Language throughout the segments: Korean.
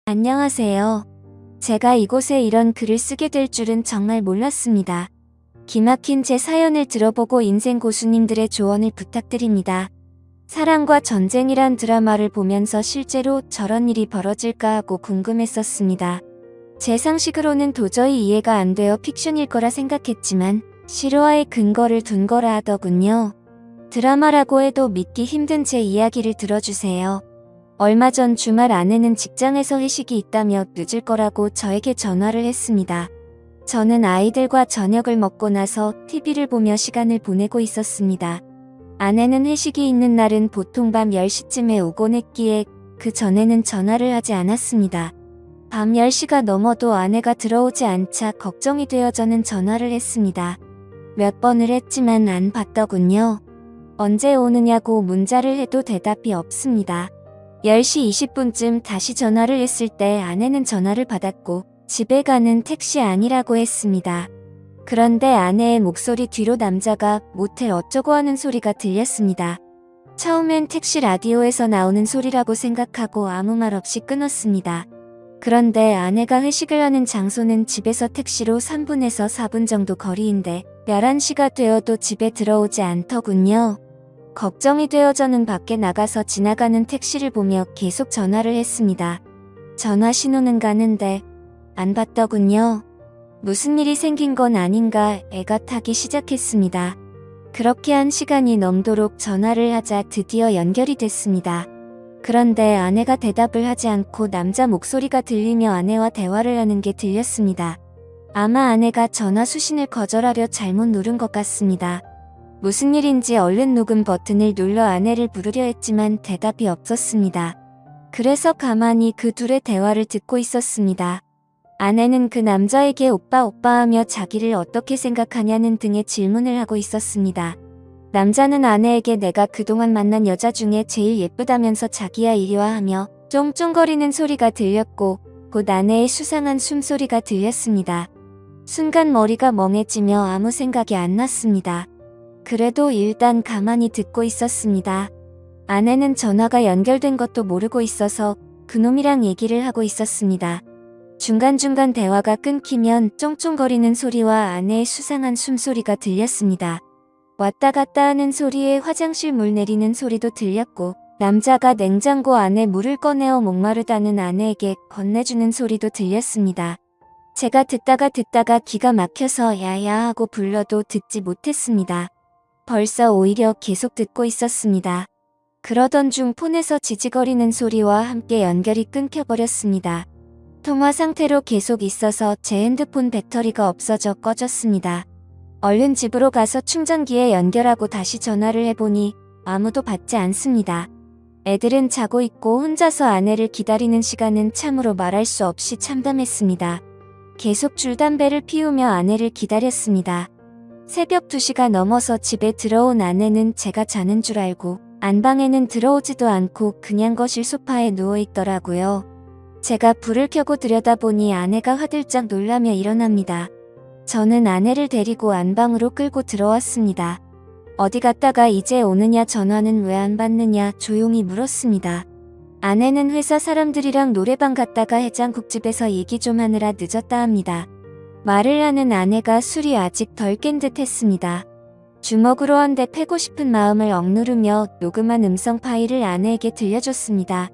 안녕하세요. 제가 이곳에 이런 글을 쓰게 될 줄은 정말 몰랐습니다. 기막힌 제 사연을 들어보고 인생 고수님들의 조언을 부탁드립니다. 사랑과 전쟁이란 드라마를 보면서 실제로 저런 일이 벌어질까 하고 궁금했었습니다. 제 상식으로는 도저히 이해가 안 되어 픽션일 거라 생각했지만 실화의 근거를 둔 거라 하더군요. 드라마라고 해도 믿기 힘든 제 이야기를 들어주세요. 얼마 전 주말 아내는 직장에서 회식이 있다며 늦을 거라고 저에게 전화를 했습니다. 저는 아이들과 저녁을 먹고 나서 TV를 보며 시간을 보내고 있었습니다. 아내는 회식이 있는 날은 보통 밤 10시쯤에 오곤 했기에 그 전에는 전화를 하지 않았습니다. 밤 10시가 넘어도 아내가 들어오지 않자 걱정이 되어 저는 전화를 했습니다. 몇 번을 했지만 안 받더군요. 언제 오느냐고 문자를 해도 대답이 없습니다. 10시 20분쯤 다시 전화를 했을 때 아내는 전화를 받았고 집에 가는 택시 아니라고 했습니다. 그런데 아내의 목소리 뒤로 남자가 모텔 어쩌고 하는 소리가 들렸습니다. 처음엔 택시 라디오에서 나오는 소리라고 생각하고 아무 말 없이 끊었습니다. 그런데 아내가 회식을 하는 장소는 집에서 택시로 3분에서 4분 정도 거리인데 11시가 되어도 집에 들어오지 않더군요. 걱정이 되어 저는 밖에 나가서 지나가는 택시를 보며 계속 전화를 했습니다. 전화 신호는 가는데 안 받더군요. 무슨 일이 생긴 건 아닌가 애가 타기 시작했습니다. 그렇게 한 시간이 넘도록 전화를 하자 드디어 연결이 됐습니다. 그런데 아내가 대답을 하지 않고 남자 목소리가 들리며 아내와 대화를 하는 게 들렸습니다. 아마 아내가 전화 수신을 거절하려 잘못 누른 것 같습니다. 무슨 일인지 얼른 녹음 버튼을 눌러 아내를 부르려 했지만 대답이 없었습니다. 그래서 가만히 그 둘의 대화를 듣고 있었습니다. 아내는 그 남자에게 오빠 하며 자기를 어떻게 생각하냐는 등의 질문을 하고 있었습니다. 남자는 아내에게 내가 그동안 만난 여자 중에 제일 예쁘다면서 자기야 이리와 하며 쫑쫑거리는 소리가 들렸고 곧 아내의 수상한 숨소리가 들렸습니다. 순간 머리가 멍해지며 아무 생각이 안 났습니다. 그래도 일단 가만히 듣고 있었습니다. 아내는 전화가 연결된 것도 모르고 있어서 그놈이랑 얘기를 하고 있었습니다. 중간중간 대화가 끊기면 쫑쫑거리는 소리와 아내의 수상한 숨소리가 들렸습니다. 왔다 갔다 하는 소리에 화장실 물 내리는 소리도 들렸고 남자가 냉장고 안에 물을 꺼내어 목마르다는 아내에게 건네주는 소리도 들렸습니다. 제가 듣다가 기가 막혀서 야야 하고 불러도 듣지 못했습니다. 벌써 오히려 계속 듣고 있었습니다. 그러던 중 폰에서 지지거리는 소리와 함께 연결이 끊겨버렸습니다. 통화 상태로 계속 있어서 제 핸드폰 배터리가 없어져 꺼졌습니다. 얼른 집으로 가서 충전기에 연결하고 다시 전화를 해보니 아무도 받지 않습니다. 애들은 자고 있고 혼자서 아내를 기다리는 시간은 참으로 말할 수 없이 참담했습니다. 계속 줄담배를 피우며 아내를 기다렸습니다. 새벽 2시가 넘어서 집에 들어온 아내는 제가 자는 줄 알고 안방에는 들어오지도 않고 그냥 거실 소파에 누워있더라고요. 제가 불을 켜고 들여다보니 아내가 화들짝 놀라며 일어납니다. 저는 아내를 데리고 안방으로 끌고 들어왔습니다. 어디 갔다가 이제 오느냐 전화는 왜 안 받느냐 조용히 물었습니다. 아내는 회사 사람들이랑 노래방 갔다가 해장국집에서 얘기 좀 하느라 늦었다 합니다. 말을 하는 아내가 술이 아직 덜 깬 듯 했습니다. 주먹으로 한 대 패고 싶은 마음을 억누르며 녹음한 음성 파일을 아내에게 들려줬습니다.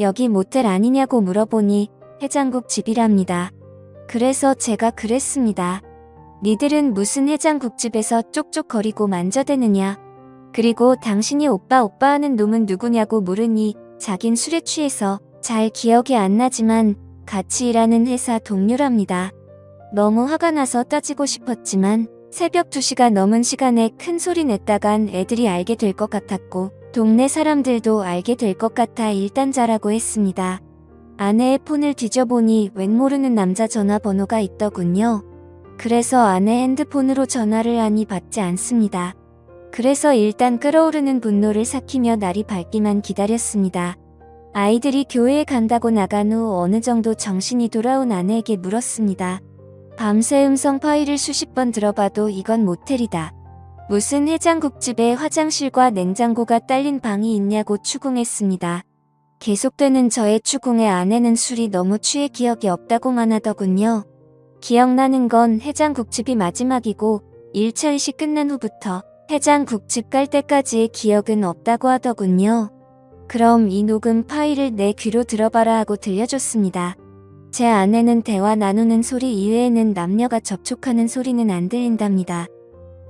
여기 모텔 아니냐고 물어보니 해장국 집이랍니다. 그래서 제가 그랬습니다. 니들은 무슨 해장국집에서 쪽쪽거리고 만져대느냐. 그리고 당신이 오빠 하는 놈은 누구냐고 물으니 자긴 술에 취해서 잘 기억이 안 나지만 같이 일하는 회사 동료랍니다. 너무 화가 나서 따지고 싶었지만 새벽 2시가 넘은 시간에 큰 소리 냈다간 애들이 알게 될 것 같았고 동네 사람들도 알게 될 것 같아 일단 자라고 했습니다. 아내의 폰을 뒤져보니 웬 모르는 남자 전화번호가 있더군요. 그래서 아내 핸드폰으로 전화를 하니 받지 않습니다. 그래서 일단 끓어오르는 분노를 삭히며 날이 밝기만 기다렸습니다. 아이들이 교회에 간다고 나간 후 어느 정도 정신이 돌아온 아내에게 물었습니다. 밤새 음성 파일을 수십 번 들어봐도 이건 모텔이다. 무슨 해장국집에 화장실과 냉장고가 딸린 방이 있냐고 추궁했습니다. 계속되는 저의 추궁에 아내는 술이 너무 취해 기억이 없다고만 하더군요. 기억나는 건 해장국집이 마지막이고 1차 의식 끝난 후부터 해장국집 갈 때까지의 기억은 없다고 하더군요. 그럼 이 녹음 파일을 내 귀로 들어봐라 하고 들려줬습니다. 제 아내는 대화 나누는 소리 이외에는 남녀가 접촉하는 소리는 안 들린답니다.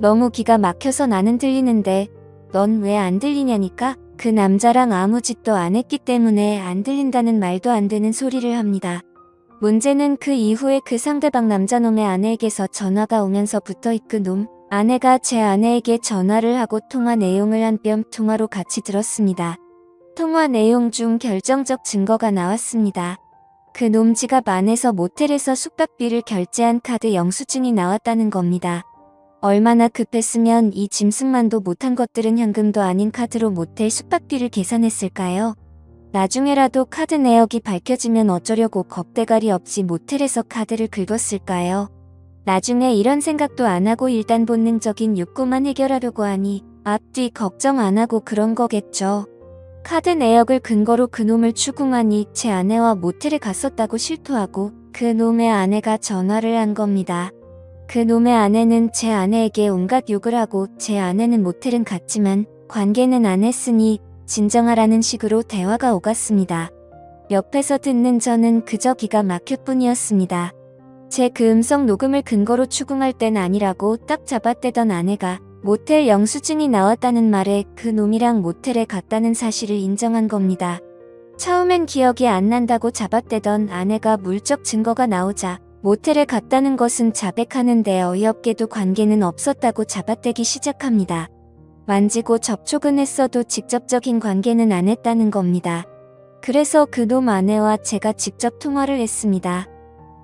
너무 기가 막혀서 나는 들리는데 넌 왜 안 들리냐니까 그 남자랑 아무 짓도 안 했기 때문에 안 들린다는 말도 안 되는 소리를 합니다. 문제는 그 이후에 그 상대방 남자놈의 아내에게서 전화가 오면서부터 그 놈 아내가 제 아내에게 전화를 하고 통화 내용을 한 뼘 통화로 같이 들었습니다. 통화 내용 중 결정적 증거가 나왔습니다. 그 놈 지갑 안에서 모텔에서 숙박비를 결제한 카드 영수증이 나왔다는 겁니다. 얼마나 급했으면 이 짐승만도 못한 것들은 현금도 아닌 카드로 모텔 숙박비를 계산했을까요? 나중에라도 카드 내역이 밝혀지면 어쩌려고 겁대가리 없이 모텔에서 카드를 긁었을까요? 나중에 이런 생각도 안 하고 일단 본능적인 욕구만 해결하려고 하니 앞뒤 걱정 안 하고 그런 거겠죠. 카드 내역을 근거로 그놈을 추궁하니 제 아내와 모텔에 갔었다고 실토하고 그놈의 아내가 전화를 한 겁니다. 그놈의 아내는 제 아내에게 온갖 욕을 하고 제 아내는 모텔은 갔지만 관계는 안 했으니 진정하라는 식으로 대화가 오갔습니다. 옆에서 듣는 저는 그저 기가 막힐 뿐이었습니다. 제 그 음성 녹음을 근거로 추궁할 땐 아니라고 딱 잡아떼던 아내가 모텔 영수증이 나왔다는 말에 그 놈이랑 모텔에 갔다는 사실을 인정한 겁니다. 처음엔 기억이 안 난다고 잡아떼던 아내가 물적 증거가 나오자 모텔에 갔다는 것은 자백하는데 어이없게도 관계는 없었다고 잡아떼기 시작합니다. 만지고 접촉은 했어도 직접적인 관계는 안 했다는 겁니다. 그래서 그놈 아내와 제가 직접 통화를 했습니다.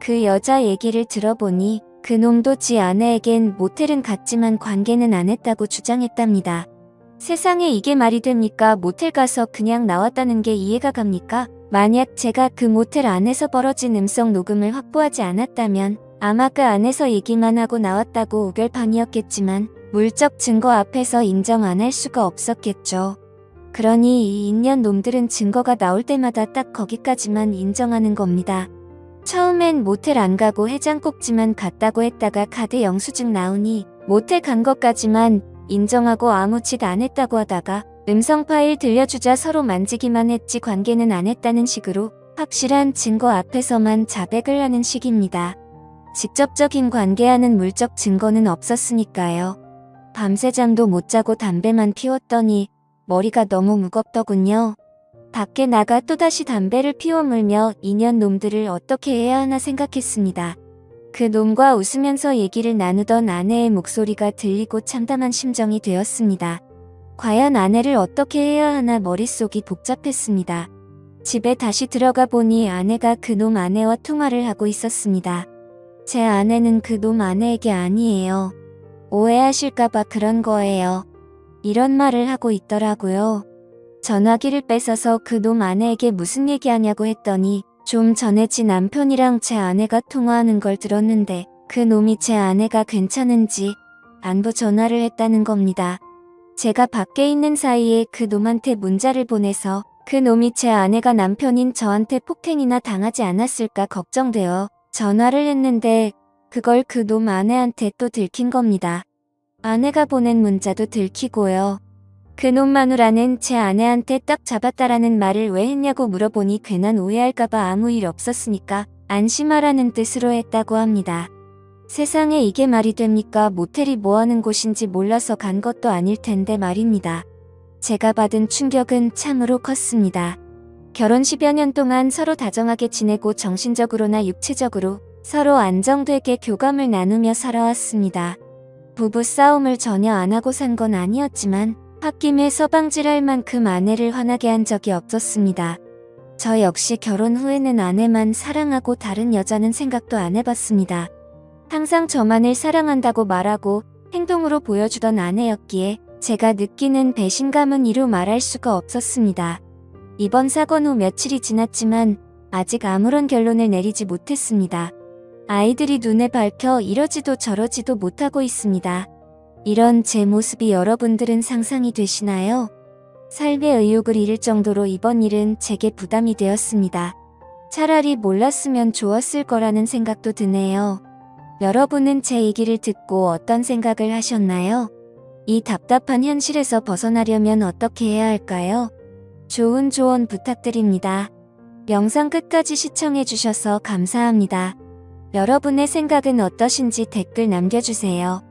그 여자 얘기를 들어보니 그놈도 지 아내에겐 모텔은 갔지만 관계는 안 했다고 주장했답니다. 세상에 이게 말이 됩니까? 모텔 가서 그냥 나왔다는 게 이해가 갑니까? 만약 제가 그 모텔 안에서 벌어진 음성 녹음을 확보하지 않았다면 아마 그 안에서 얘기만 하고 나왔다고 우결판이었겠지만 물적 증거 앞에서 인정 안 할 수가 없었겠죠. 그러니 이 인연 놈들은 증거가 나올 때마다 딱 거기까지만 인정하는 겁니다. 처음엔 모텔 안 가고 해장국집만 갔다고 했다가 카드 영수증 나오니 모텔 간 것까지만 인정하고 아무 짓 안 했다고 하다가 음성 파일 들려주자 서로 만지기만 했지 관계는 안 했다는 식으로 확실한 증거 앞에서만 자백을 하는 식입니다. 직접적인 관계하는 물적 증거는 없었으니까요. 밤새 잠도 못 자고 담배만 피웠더니 머리가 너무 무겁더군요. 밖에 나가 또다시 담배를 피워 물며 인연 놈들을 어떻게 해야 하나 생각했습니다. 그 놈과 웃으면서 얘기를 나누던 아내의 목소리가 들리고 참담한 심정이 되었습니다. 과연 아내를 어떻게 해야 하나 머릿속이 복잡했습니다. 집에 다시 들어가 보니 아내가 그놈 아내와 통화를 하고 있었습니다. 제 아내는 그놈 아내에게 아니에요. 오해하실까봐 그런 거예요. 이런 말을 하고 있더라고요. 전화기를 뺏어서 그놈 아내에게 무슨 얘기하냐고 했더니 좀 전에 지 남편이랑 제 아내가 통화하는 걸 들었는데 그놈이 제 아내가 괜찮은지 안부 전화를 했다는 겁니다. 제가 밖에 있는 사이에 그놈한테 문자를 보내서 그놈이 제 아내가 남편인 저한테 폭행이나 당하지 않았을까 걱정되어 전화를 했는데 그걸 그놈 아내한테 또 들킨 겁니다. 아내가 보낸 문자도 들키고요. 그놈 마누라는 제 아내한테 딱 잡았다라는 말을 왜 했냐고 물어보니 괜한 오해할까봐 아무 일 없었으니까 안심하라는 뜻으로 했다고 합니다. 세상에 이게 말이 됩니까? 모텔이 뭐하는 곳인지 몰라서 간 것도 아닐 텐데 말입니다. 제가 받은 충격은 참으로 컸습니다. 결혼 10여 년 동안 서로 다정하게 지내고 정신적으로나 육체적으로 서로 안정되게 교감을 나누며 살아왔습니다. 부부 싸움을 전혀 안 하고 산 건 아니었지만 홧김에 서방질할 만큼 아내를 화나게 한 적이 없었습니다. 저 역시 결혼 후에는 아내만 사랑하고 다른 여자는 생각도 안 해봤습니다. 항상 저만을 사랑한다고 말하고 행동으로 보여주던 아내였기에 제가 느끼는 배신감은 이루 말할 수가 없었습니다. 이번 사건 후 며칠이 지났지만 아직 아무런 결론을 내리지 못했습니다. 아이들이 눈에 밟혀 이러지도 저러지도 못하고 있습니다. 이런 제 모습이 여러분들은 상상이 되시나요? 삶의 의욕을 잃을 정도로 이번 일은 제게 부담이 되었습니다. 차라리 몰랐으면 좋았을 거라는 생각도 드네요. 여러분은 제 얘기를 듣고 어떤 생각을 하셨나요? 이 답답한 현실에서 벗어나려면 어떻게 해야 할까요? 좋은 조언 부탁드립니다. 영상 끝까지 시청해주셔서 감사합니다. 여러분의 생각은 어떠신지 댓글 남겨주세요.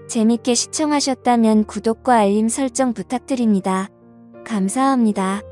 재밌게 시청하셨다면 구독과 알림 설정 부탁드립니다. 감사합니다.